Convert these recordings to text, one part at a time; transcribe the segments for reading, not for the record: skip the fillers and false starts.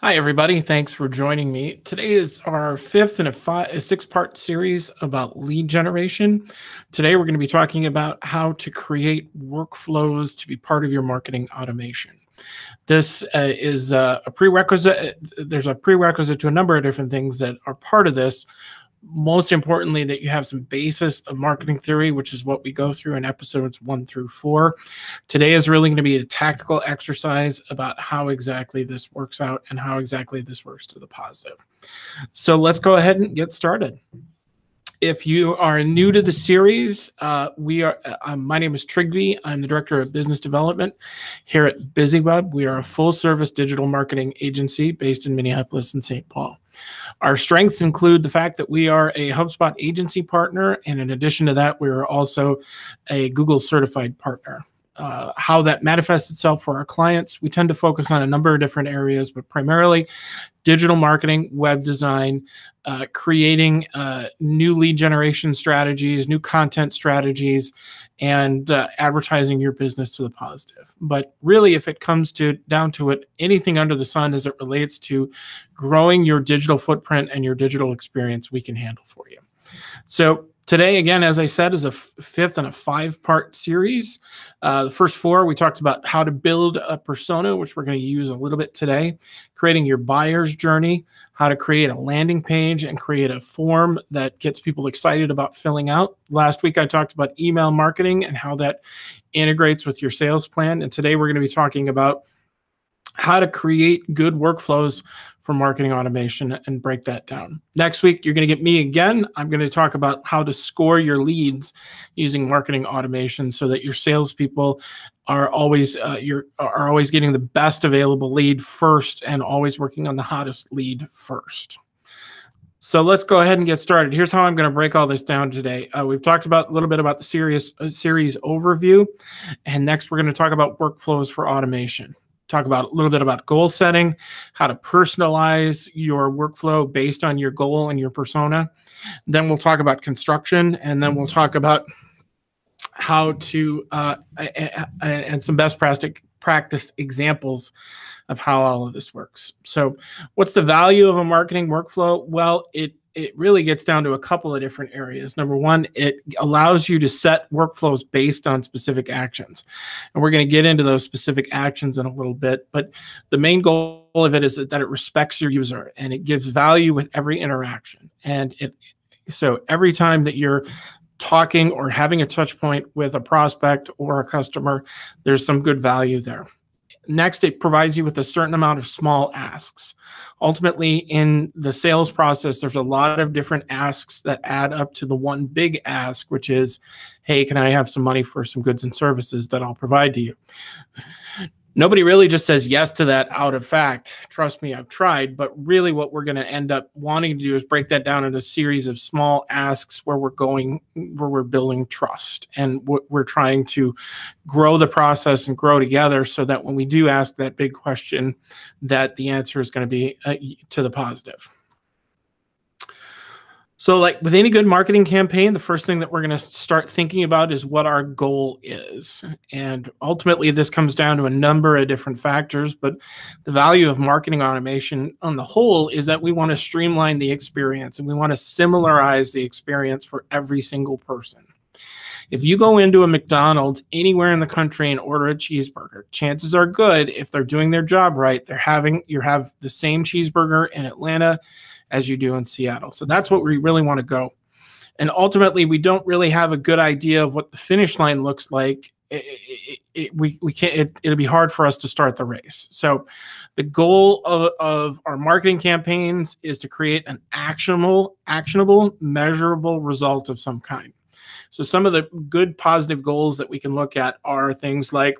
Hi, everybody. Thanks for joining me. Today is our fifth in a six-part series about lead generation. Today, we're going to be talking about how to create workflows to be part of your marketing automation. This is a prerequisite. There's a prerequisite to a number of different things that are part of this. Most importantly, that you have some basis of marketing theory, which is what we go through in episodes 1 through 4. Today is really going to be a tactical exercise about how exactly this works out and how exactly this works to the positive. So let's go ahead and get started. If you are new to the series, my name is Trygve. I'm the Director of Business Development here at BusyWeb. We are a full-service digital marketing agency based in Minneapolis and St. Paul. Our strengths include the fact that we are a HubSpot agency partner, and in addition to that, we are also a Google certified partner. How that manifests itself for our clients, we tend to focus on a number of different areas, but primarily digital marketing, web design, creating new lead generation strategies, new content strategies, and advertising your business to the positive. But really, if it comes down to it, anything under the sun as it relates to growing your digital footprint and your digital experience, we can handle for you. So today, again, as I said, is a fifth in a 5-part series. The first 4, we talked about how to build a persona, which we're going to use a little bit today, creating your buyer's journey, how to create a landing page and create a form that gets people excited about filling out. Last week, I talked about email marketing and how that integrates with your sales plan. And today, we're going to be talking about how to create good workflows for marketing automation and break that down. Next week, you're going to get me again. I'm going to talk about how to score your leads using marketing automation so that your salespeople are always always getting the best available lead first and always working on the hottest lead first. So let's go ahead and get started. Here's how I'm going to break all this down today. We've talked about a little bit about the series overview, and next we're going to talk about workflows for automation. Talk about a little bit about goal setting, how to personalize your workflow based on your goal and your persona. Then we'll talk about construction, and then we'll talk about how to and some best practice examples of how all of this works. So what's the value of a marketing workflow? Well, it really gets down to a couple of different areas. Number one, it allows you to set workflows based on specific actions. And we're going to get into those specific actions in a little bit. But the main goal of it is that it respects your user and it gives value with every interaction. And so every time that you're talking or having a touch point with a prospect or a customer, there's some good value there. Next, it provides you with a certain amount of small asks. Ultimately, in the sales process, there's a lot of different asks that add up to the one big ask, which is, hey, can I have some money for some goods and services that I'll provide to you? Nobody really just says yes to that out of fact. Trust me, I've tried. But really what we're going to end up wanting to do is break that down into a series of small asks where we're building trust. And we're trying to grow the process and grow together so that when we do ask that big question, that the answer is going to be to the positive. So like with any good marketing campaign, the first thing that we're going to start thinking about is what our goal is. And ultimately, this comes down to a number of different factors, but the value of marketing automation on the whole is that we want to streamline the experience and we want to similarize the experience for every single person. If you go into a McDonald's anywhere in the country and order a cheeseburger, chances are good, if they're doing their job right, you have the same cheeseburger in Atlanta as you do in Seattle. So that's what we really want to go. And ultimately, we don't really have a good idea of what the finish line looks like. It'll be hard for us to start the race. So the goal of our marketing campaigns is to create an actionable, measurable result of some kind. So some of the good positive goals that we can look at are things like,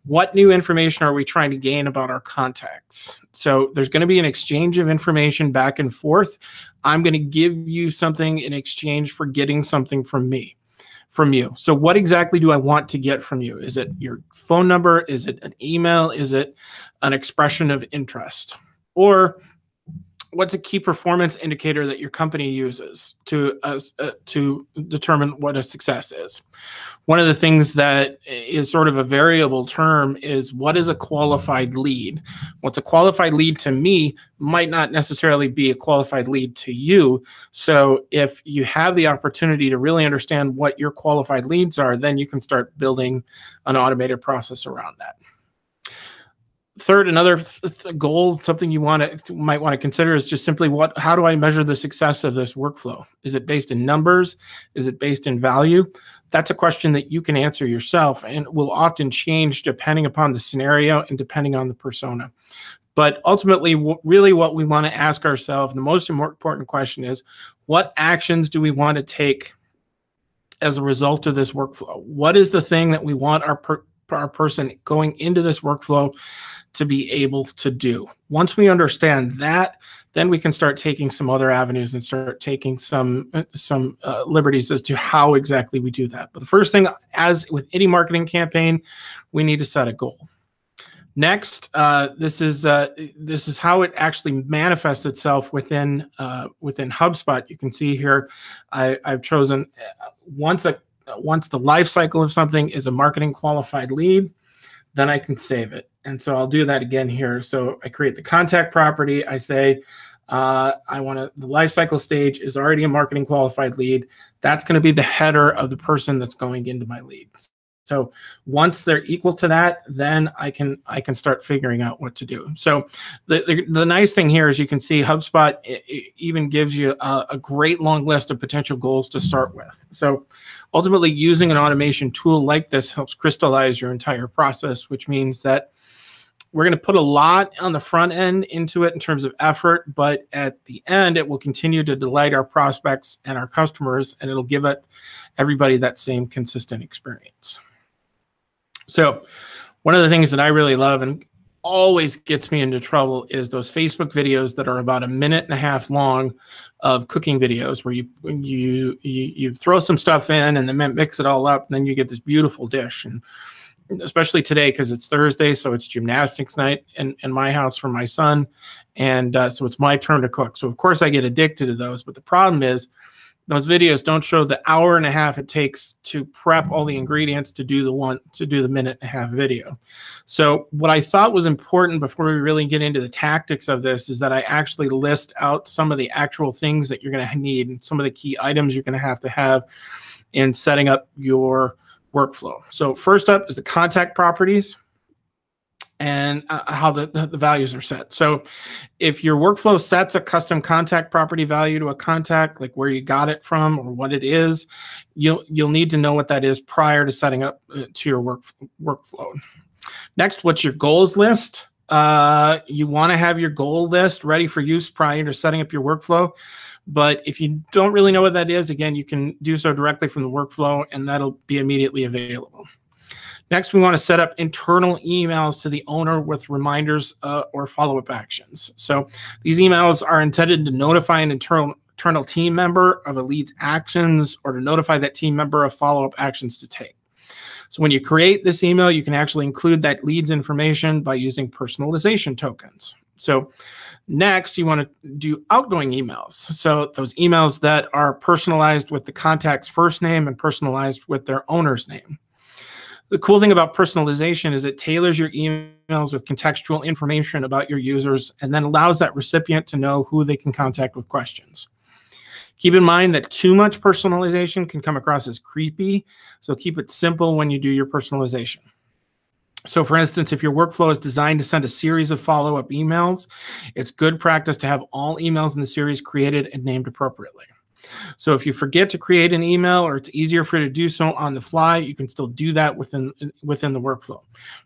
what new information are we trying to gain about our contacts? So there's going to be an exchange of information back and forth. I'm going to give you something in exchange for getting something from you. So what exactly do I want to get from you? Is it your phone number? Is it an email? Is it an expression of interest? Or What's a key performance indicator that your company uses to determine what a success is? One of the things that is sort of a variable term is, what is a qualified lead? What's a qualified lead to me might not necessarily be a qualified lead to you. So if you have the opportunity to really understand what your qualified leads are, then you can start building an automated process around that. Third, another goal, something you might want to consider, is just simply, how do I measure the success of this workflow? Is it based in numbers? Is it based in value? That's a question that you can answer yourself, and will often change depending upon the scenario and depending on the persona. But ultimately, really what we want to ask ourselves, the most important question is, what actions do we want to take as a result of this workflow? What is the thing that we want our person going into this workflow to be able to do? Once we understand that, then we can start taking some other avenues and start taking some liberties as to how exactly we do that. But the first thing, as with any marketing campaign, we need to set a goal. Next, this is how it actually manifests itself within HubSpot. You can see here, I've chosen once the life cycle of something is a marketing qualified lead, then I can save it. And so I'll do that again here. So I create the contact property. I say, the life cycle stage is already a marketing qualified lead. That's going to be the header of the person that's going into my leads. So once they're equal to that, then I can start figuring out what to do. So the nice thing here is, you can see HubSpot even gives you a great long list of potential goals to start with. So ultimately, using an automation tool like this helps crystallize your entire process, which means that we're going to put a lot on the front end into it in terms of effort, but at the end, it will continue to delight our prospects and our customers, and it'll give everybody that same consistent experience. So one of the things that I really love and always gets me into trouble is those Facebook videos that are about 1.5 minutes long of cooking videos, where you throw some stuff in and then mix it all up, and then you get this beautiful dish. And especially today, because it's Thursday, so it's gymnastics night in my house for my son, and so it's my turn to cook. So of course I get addicted to those, but the problem is, those videos don't show the 1.5 hours it takes to prep all the ingredients to do the 1.5 minute video. So what I thought was important before we really get into the tactics of this is that I actually list out some of the actual things that you're going to need and some of the key items you're going to have in setting up your workflow. So first up is the contact properties and how the values are set. So if your workflow sets a custom contact property value to a contact, like where you got it from or what it is, you'll need to know what that is prior to setting up to your workflow. Next, what's your goals list? You want to have your goal list ready for use prior to setting up your workflow. But if you don't really know what that is, again, you can do so directly from the workflow, and that'll be immediately available. Next, we want to set up internal emails to the owner with reminders or follow-up actions. So these emails are intended to notify an internal team member of a lead's actions, or to notify that team member of follow-up actions to take. So when you create this email, you can actually include that lead's information by using personalization tokens. So next, you want to do outgoing emails. So those emails that are personalized with the contact's first name and personalized with their owner's name. The cool thing about personalization is it tailors your emails with contextual information about your users, and then allows that recipient to know who they can contact with questions. Keep in mind that too much personalization can come across as creepy, so keep it simple when you do your personalization. So for instance, if your workflow is designed to send a series of follow-up emails, it's good practice to have all emails in the series created and named appropriately. So if you forget to create an email, or it's easier for you to do so on the fly, you can still do that within the workflow.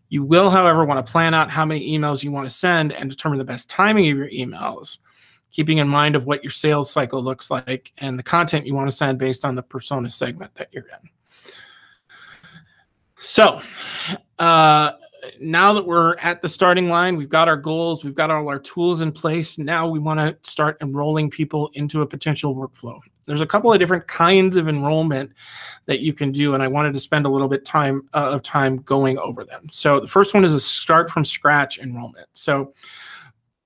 You will, however, want to plan out how many emails you want to send and determine the best timing of your emails, keeping in mind of what your sales cycle looks like and the content you want to send based on the persona segment that you're in. So now that we're at the starting line, we've got our goals, we've got all our tools in place. Now we want to start enrolling people into a potential workflow. There's a couple of different kinds of enrollment that you can do, and I wanted to spend a little bit of time going over them. So the first one is a start from scratch enrollment. So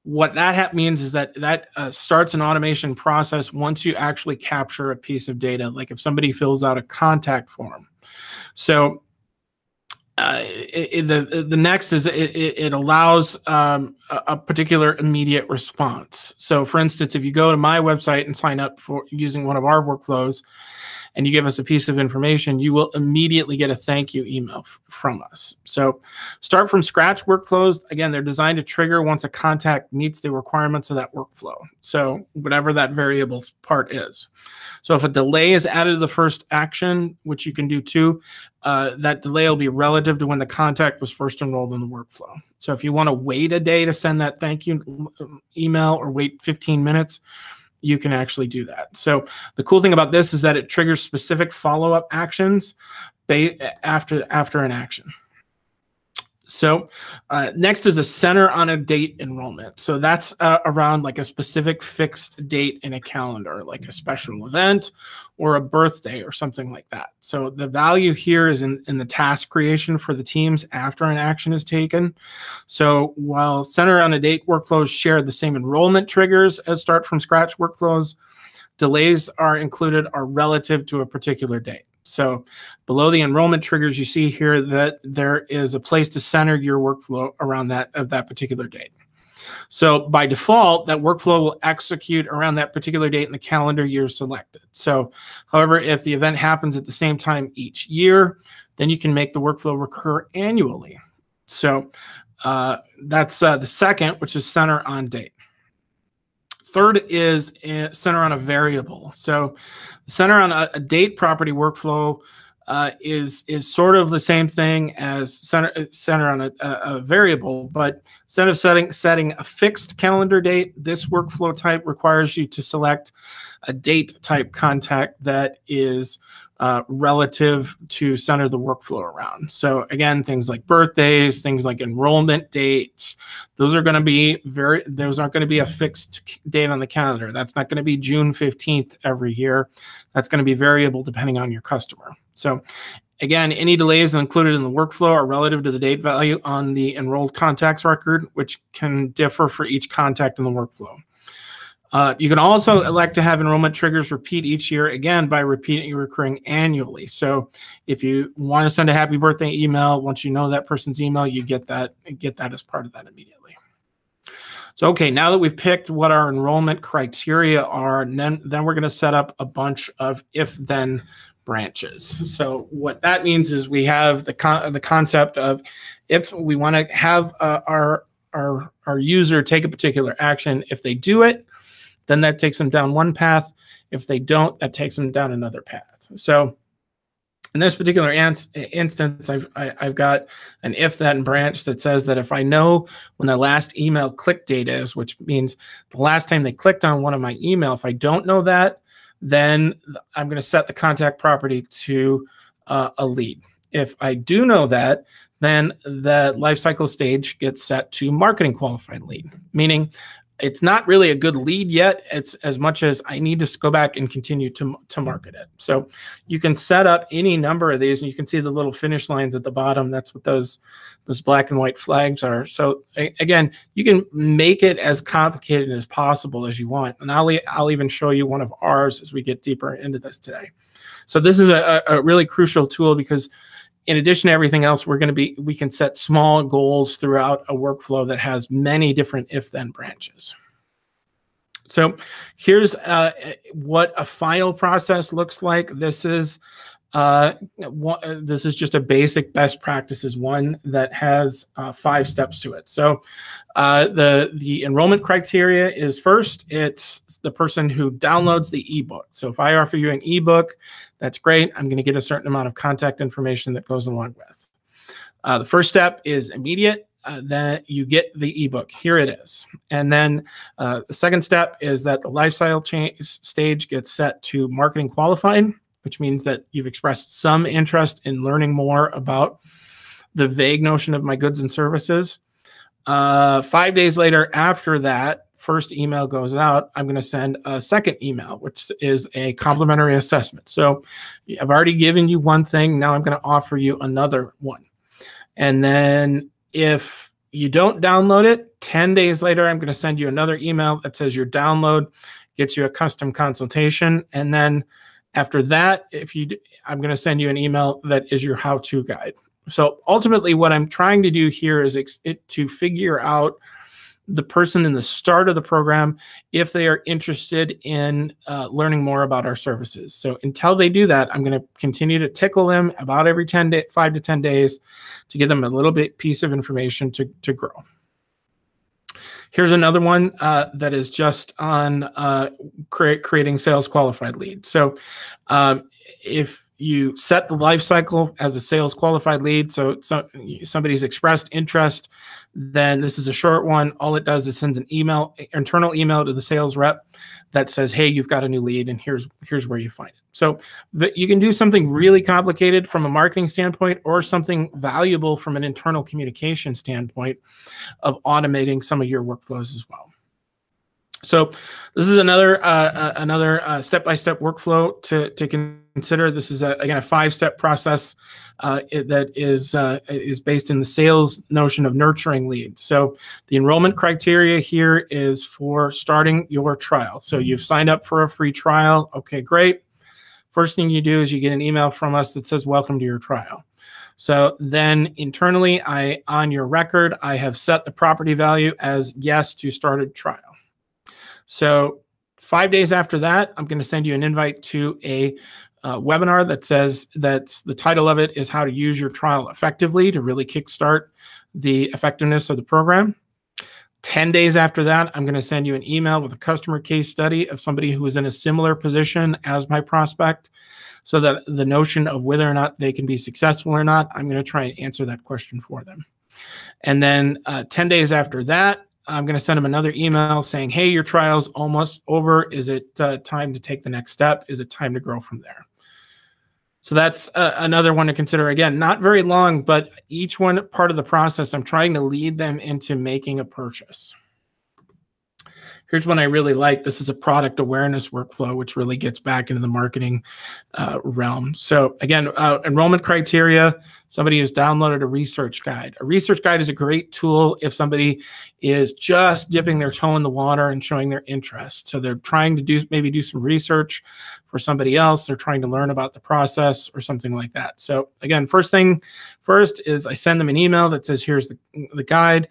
What that means is that starts an automation process once you actually capture a piece of data, like if somebody fills out a contact form. So the next is it allows a particular immediate response. So for instance, if you go to my website and sign up for using one of our workflows and you give us a piece of information, you will immediately get a thank you email from us. So start from scratch workflows, again, they're designed to trigger once a contact meets the requirements of that workflow. So whatever that variable part is. So if a delay is added to the first action, which you can do too, that delay will be relative to when the contact was first enrolled in the workflow. So if you want to wait a day to send that thank you email or wait 15 minutes, you can actually do that. So the cool thing about this is that it triggers specific follow-up actions after an action. So next is a center on a date enrollment. So that's around like a specific fixed date in a calendar, like a special event or a birthday or something like that. So the value here is in the task creation for the teams after an action is taken. So while center on a date workflows share the same enrollment triggers as start from scratch workflows, delays are relative to a particular date. So below the enrollment triggers, you see here that there is a place to center your workflow around that particular date. So by default, that workflow will execute around that particular date in the calendar year selected. So however, if the event happens at the same time each year, then you can make the workflow recur annually. So that's the second, which is center on date. Third is center on a variable. So center on a date property workflow is sort of the same thing as center on a variable, but instead of setting a fixed calendar date, this workflow type requires you to select a date type contact that is relative to center the workflow around. So again, things like birthdays, things like enrollment dates, those aren't going to be a fixed date on the calendar. That's not going to be June 15th every year. That's going to be variable depending on your customer. So again, any delays included in the workflow are relative to the date value on the enrolled contacts record, which can differ for each contact in the workflow. You can also elect to have enrollment triggers repeat each year, again, by recurring annually. So if you want to send a happy birthday email, once you know that person's email, you get that as part of that immediately. So, okay, now that we've picked what our enrollment criteria are, then we're going to set up a bunch of if-then branches. So what that means is we have the concept of if we want to have our user take a particular action, if they do it, then that takes them down one path. If they don't, that takes them down another path. So in this particular instance, I've got an if-then branch that says that if I know when the last email click date is, which means the last time they clicked on one of my email, if I don't know that, then I'm going to set the contact property to a lead. If I do know that, then the lifecycle stage gets set to marketing qualified lead, meaning it's not really a good lead yet. It's as much as I need to go back and continue to market it. So you can set up any number of these, and you can see the little finish lines at the bottom. That's what those black and white flags are. So again, you can make it as complicated as possible as you want. And I'll even show you one of ours as we get deeper into this today. So this is a really crucial tool because in addition to everything else, we can set small goals throughout a workflow that has many different if-then branches. So here's what a final process looks like. This is just a basic best practices one that has 5 steps to it. So the enrollment criteria is first, it's the person who downloads the ebook. So if I offer you an ebook, that's great. I'm going to get a certain amount of contact information that goes along with. The first step is immediate. Then you get the ebook. Here it is. And then the second step is that the lifecycle stage gets set to marketing qualified, which means that you've expressed some interest in learning more about the vague notion of my goods and services. 5 days later, after that first email goes out, I'm going to send a second email, which is a complimentary assessment. So I've already given you one thing. Now I'm going to offer you another one. And then if you don't download it, 10 days later, I'm going to send you another email that says your download gets you a custom consultation. And then after that, I'm going to send you an email that is your how-to guide. So ultimately, what I'm trying to do here is to figure out the person in the start of the program if they are interested in learning more about our services. So until they do that, I'm going to continue to tickle them about every 5 to 10 days to give them a little bit piece of information to grow. Here's another one that is just on creating sales qualified leads. So if you set the life cycle as a sales qualified lead, so somebody's expressed interest, then this is a short one. All it does is sends an internal email to the sales rep that says, hey, you've got a new lead and here's where you find it. So you can do something really complicated from a marketing standpoint or something valuable from an internal communication standpoint of automating some of your workflows as well. So this is another step-by-step workflow to consider. This is again a 5-step process that is based in the sales notion of nurturing leads. So the enrollment criteria here is for starting your trial. So you've signed up for a free trial. Okay, great. First thing you do is you get an email from us that says welcome to your trial. So then internally, on your record, I have set the property value as yes to started trial. So 5 days after that, I'm going to send you an invite to a webinar that's the title of it is how to use your trial effectively to really kickstart the effectiveness of the program. 10 days after that, I'm going to send you an email with a customer case study of somebody who is in a similar position as my prospect, so that the notion of whether or not they can be successful or not, I'm going to try and answer that question for them. And then 10 days after that, I'm going to send them another email saying, hey, your trial's almost over. Is it time to take the next step? Is it time to grow from there? So that's another one to consider. Again, not very long, but each one part of the process, I'm trying to lead them into making a purchase. Here's one I really like. This is a product awareness workflow, which really gets back into the marketing realm. So again, enrollment criteria, somebody who's downloaded a research guide. A research guide is a great tool if somebody is just dipping their toe in the water and showing their interest. So they're trying to maybe do some research for somebody else. They're trying to learn about the process or something like that. So again, first is I send them an email that says, here's the guide.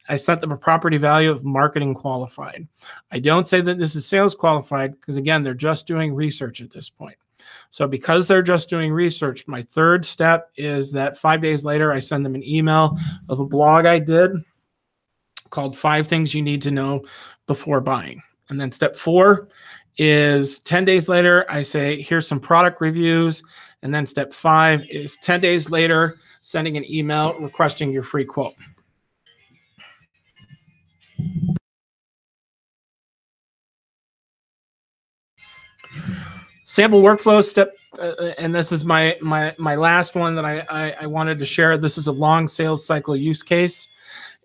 I set them a property value of marketing qualified. I don't say that this is sales qualified because, again, they're just doing research at this point. So because they're just doing research, my third step is that 5 days later, I send them an email of a blog I did called 5 Things You Need to Know Before Buying. And then step 4 is 10 days later, I say, here's some product reviews. And then step 5 is 10 days later, sending an email requesting your free quote. Sample workflow step, and this is my last one that I wanted to share. This is a long sales cycle use case,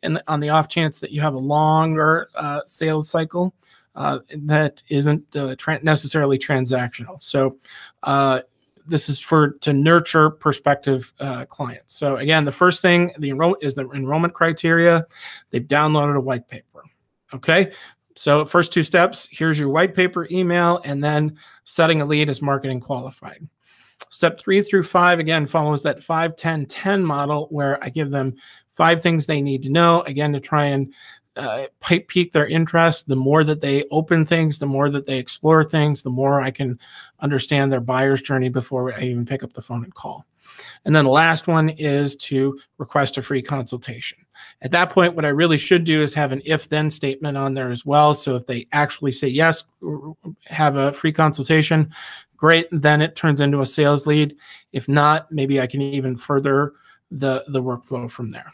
and on the off chance that you have a longer sales cycle that isn't necessarily transactional. So this is to nurture prospective clients. So again, the first thing the enrollment criteria. They've downloaded a white paper. Okay. So first 2 steps, here's your white paper email, and then setting a lead as marketing qualified. Step 3 through 5, again, follows that 5-10-10 model where I give them 5 things they need to know, again, to try and pique their interest. The more that they open things, the more that they explore things, the more I can understand their buyer's journey before I even pick up the phone and call. And then the last one is to request a free consultation. At that point, what I really should do is have an if-then statement on there as well. So if they actually say yes, have a free consultation, great, then it turns into a sales lead. If not, maybe I can even further the workflow from there.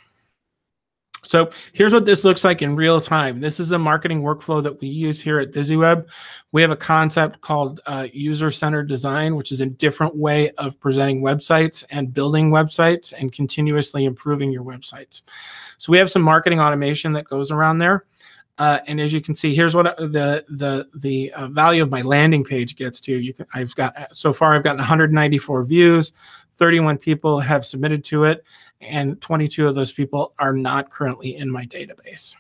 So here's what this looks like in real time. This is a marketing workflow that we use here at BusyWeb. We have a concept called user-centered design, which is a different way of presenting websites and building websites and continuously improving your websites. So we have some marketing automation that goes around there. And as you can see, here's what the value of my landing page gets to. So far I've gotten 194 views, 31 people have submitted to it, and 22 of those people are not currently in my database.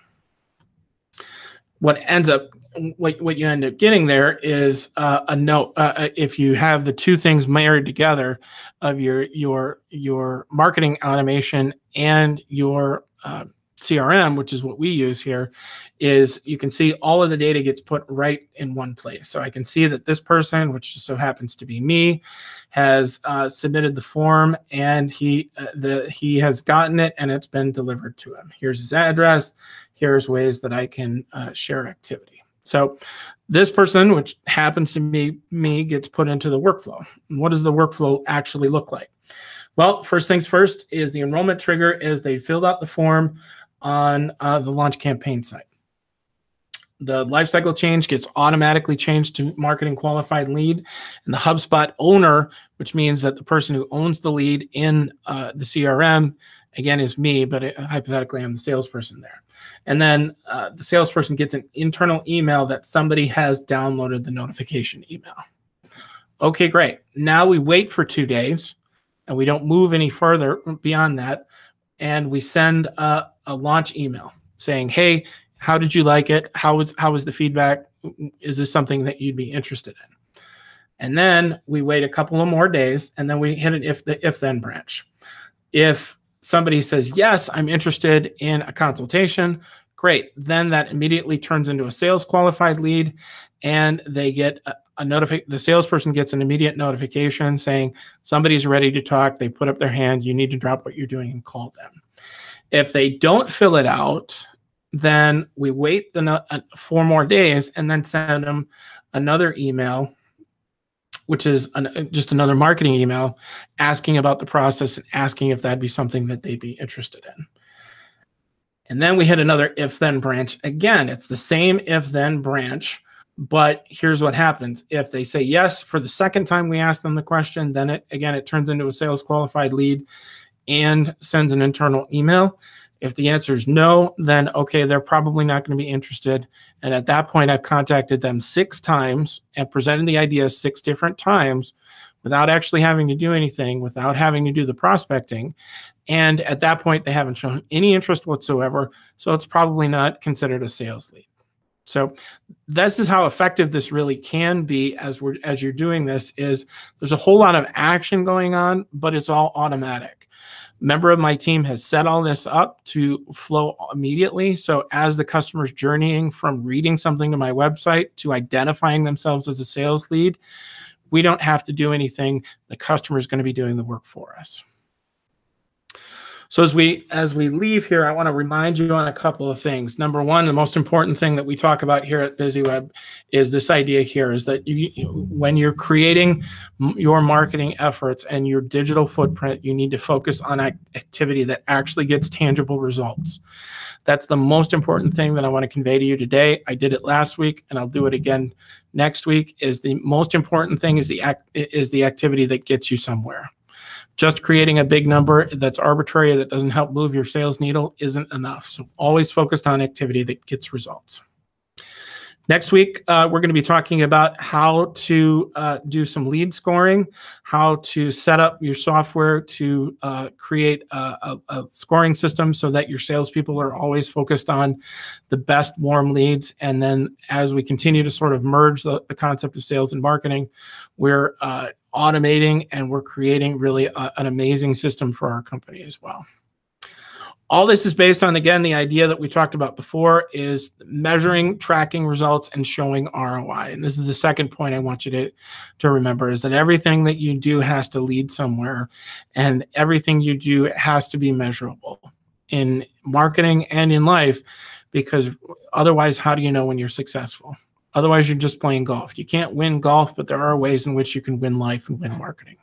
What you end up getting there is a note. If you have the two things married together of your marketing automation and your CRM, which is what we use here, is you can see all of the data gets put right in one place. So I can see that this person, which just so happens to be me, has submitted the form, and he has gotten it, and it's been delivered to him. Here's his address. Here's ways that I can share activity. So this person, which happens to be me, gets put into the workflow. And what does the workflow actually look like? Well, first things first is the enrollment trigger is they filled out the form on the launch campaign site. The lifecycle change gets automatically changed to marketing qualified lead, and the HubSpot owner, which means that the person who owns the lead in the CRM, again, is me, but hypothetically, I'm the salesperson there. And then the salesperson gets an internal email that somebody has downloaded the notification email. Okay, great. Now we wait for 2 days, and we don't move any further beyond that, and we send a launch email saying, hey, how did you like it? How was the feedback? Is this something that you'd be interested in? And then we wait a couple of more days, and then we hit an if-then branch. If somebody says, yes, I'm interested in a consultation, great. Then that immediately turns into a sales qualified lead, and they get the salesperson gets an immediate notification saying somebody's ready to talk. They put up their hand. You need to drop what you're doing and call them. If they don't fill it out, then we wait 4 more days and then send them another email, which is just another marketing email asking about the process and asking if that'd be something that they'd be interested in. And then we hit another if-then branch. Again, it's the same if-then branch, but here's what happens. If they say yes for the second time we ask them the question, then it turns into a sales qualified lead and sends an internal email. If the answer is no, then okay, they're probably not going to be interested. And at that point, I've contacted them 6 times and presented the idea 6 different times without actually having to do anything, without having to do the prospecting. And at that point, they haven't shown any interest whatsoever. So it's probably not considered a sales lead. So this is how effective this really can be as you're doing this. Is there's a whole lot of action going on, but it's all automatic. Member of my team has set all this up to flow immediately. So as the customer's journeying from reading something to my website to identifying themselves as a sales lead, we don't have to do anything. The customer is going to be doing the work for us. So as we leave here, I want to remind you on a couple of things. Number one, the most important thing that we talk about here at BusyWeb is this idea here is that when you're creating your marketing efforts and your digital footprint, you need to focus on activity that actually gets tangible results. That's the most important thing that I want to convey to you today. I did it last week, and I'll do it again next week. Is the most important thing is the activity that gets you somewhere. Just creating a big number that's arbitrary, that doesn't help move your sales needle, isn't enough. So always focused on activity that gets results. Next week, we're going to be talking about how to do some lead scoring, how to set up your software to create a scoring system so that your salespeople are always focused on the best warm leads. And then as we continue to sort of merge the concept of sales and marketing, we're automating and we're creating really an amazing system for our company as well. All this is based on, again, the idea that we talked about before is measuring, tracking results, and showing ROI. And this is the second point I want you to remember, is that everything that you do has to lead somewhere, and everything you do has to be measurable in marketing and in life, because otherwise, how do you know when you're successful? Otherwise, you're just playing golf. You can't win golf, but there are ways in which you can win life and win marketing.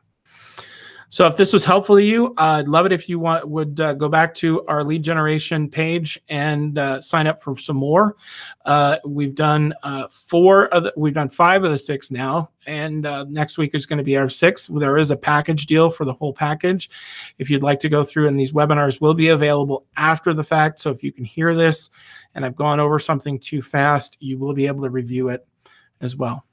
So if this was helpful to you, I'd love it if you would go back to our lead generation page and sign up for some more. We've done 5 of the 6 now, and next week is going to be our 6th. There is a package deal for the whole package. If you'd like to go through, and these webinars will be available after the fact. So if you can hear this and I've gone over something too fast, you will be able to review it as well.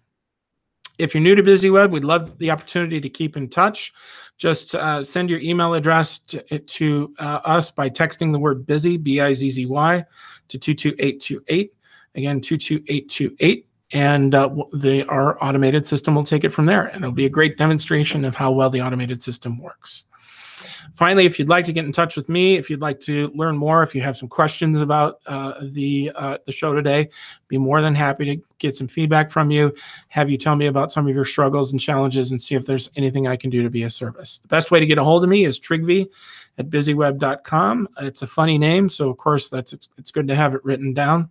If you're new to BusyWeb, we'd love the opportunity to keep in touch. Just send your email address to us by texting the word busy, B-I-Z-Z-Y, to 22828. Again, 22828. And our automated system will take it from there. And it'll be a great demonstration of how well the automated system works. Finally, if you'd like to get in touch with me, if you'd like to learn more, if you have some questions about the show today, be more than happy to get some feedback from you, have you tell me about some of your struggles and challenges, and see if there's anything I can do to be of service. The best way to get a hold of me is trigvi@busyweb.com. It's a funny name, so of course it's good to have it written down.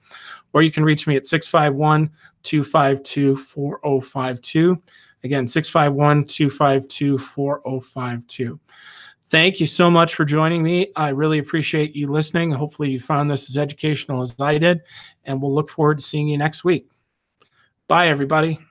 Or you can reach me at 651-252-4052. Again, 651-252-4052. Thank you so much for joining me. I really appreciate you listening. Hopefully you found this as educational as I did, and we'll look forward to seeing you next week. Bye, everybody.